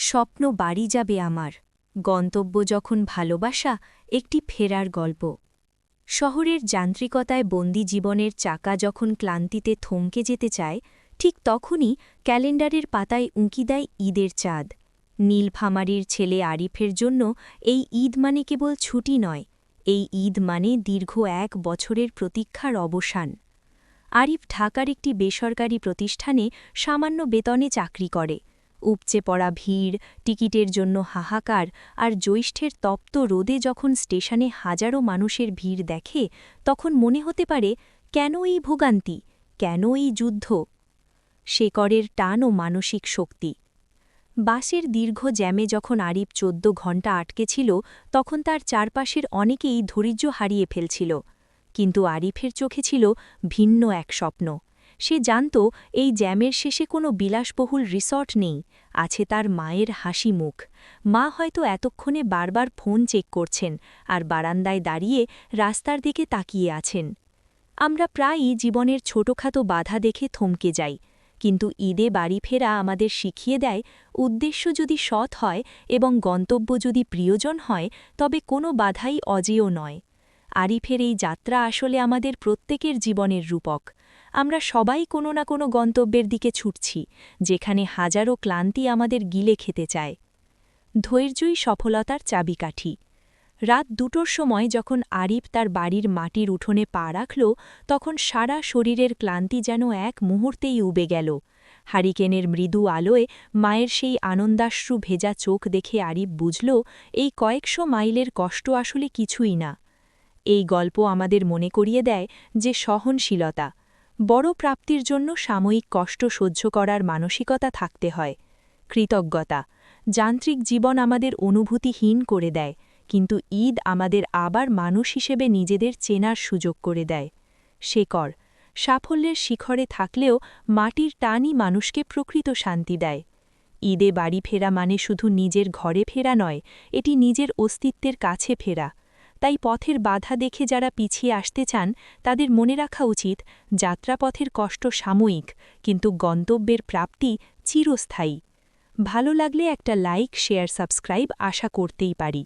স্বপ্ন বাড়ি যাবে আমার, গন্তব্য যখন ভালোবাসা, একটি ফেরার গল্প। শহরের যান্ত্রিকতায় বন্দি জীবনের চাকা যখন ক্লান্তিতে থমকে যেতে চায়, ঠিক তখনই ক্যালেন্ডারের পাতায় উঁকি দেয় ঈদের চাঁদ। নীলফামারীর ছেলে আরিফের জন্য এই ঈদ মানে কেবল ছুটি নয়, এই ঈদ মানে দীর্ঘ ১ বছরের প্রতীক্ষার অবসান। আরিফ ঢাকার একটি বেসরকারি প্রতিষ্ঠানে সামান্য বেতনে চাকরি করে। উপচে পড়া ভিড়, টিকিটের জন্য হাহাকার আর জ্যৈষ্ঠের তপ্ত রোদে যখন স্টেশনে হাজারো মানুষের ভিড় দেখে, তখন মনে হতে পারে, কেন এই ভোগান্তি, কেন এই যুদ্ধ? শেকড়ের টান ও মানসিক শক্তি। বাসের দীর্ঘ জ্যামে যখন আরিফ ১৪ ঘণ্টা আটকে ছিল, তখন তার চারপাশের অনেকেই ধৈর্য হারিয়ে ফেলছিল। কিন্তু আরিফের চোখে ছিল ভিন্ন এক স্বপ্ন। সে জানত এই জ্যামের শেষে কোনো বিলাসবহুল রিসর্ট নেই, আছে তার মায়ের হাসি মুখ। মা হয়তো এতক্ষণে বারবার ফোন চেক করছেন আর বারান্দায় দাঁড়িয়ে রাস্তার দিকে তাকিয়ে আছেন। আমরা প্রায়ই জীবনের ছোটখাটো বাধা দেখে থমকে যাই, কিন্তু ঈদে বাড়ি ফেরা আমাদের শিখিয়ে দেয়, উদ্দেশ্য যদি সৎ হয় এবং গন্তব্য যদি প্রিয়জন হয়, তবে কোনো বাধাই অজেয় নয়। আরিফের এই যাত্রা আসলে আমাদের প্রত্যেকের জীবনের রূপক। আমরা সবাই কোনো না কোনো গন্তব্যের দিকে ছুটছি, যেখানে হাজারো ক্লান্তি আমাদের গিলে খেতে চায়। ধৈর্যই সফলতার চাবিকাঠি। রাত ২টোর সময় যখন আরিফ তার বাড়ির মাটির উঠোনে পা রাখল, তখন সারা শরীরের ক্লান্তি যেন এক মুহূর্তেই উবে গেল। হারিকেনের মৃদু আলোয় মায়ের সেই আনন্দাশ্রু ভেজা চোখ দেখে আরিফ বুঝল, এই কয়েকশো মাইলের কষ্ট আসলে কিছুই না। এই গল্প আমাদের মনে করিয়ে দেয় যে সহনশীলতা, বড় প্রাপ্তির জন্য সাময়িক কষ্ট সহ্য করার মানসিকতা থাকতে হয়। কৃতজ্ঞতা, যান্ত্রিক জীবন আমাদের অনুভূতিহীন করে দেয়, কিন্তু ঈদ আমাদের আবার মানুষ হিসেবে নিজেদের চেনার সুযোগ করে দেয়। শেকড়, সাফল্যের শিখরে থাকলেও মাটির টানই মানুষকে প্রকৃত শান্তি দেয়। ঈদে বাড়ি ফেরা মানে শুধু নিজের ঘরে ফেরা নয়, এটি নিজের অস্তিত্বের কাছে ফেরা। তাই পথের বাধা দেখে যারা পিছিয়ে আসতে চান, তাদের মনে রাখা উচিত, যাত্রাপথের কষ্ট সাময়িক, কিন্তু গন্তব্যের প্রাপ্তি চিরস্থায়ী। ভালো লাগলে একটা লাইক, শেয়ার, সাবস্ক্রাইব আশা করতেই পারি।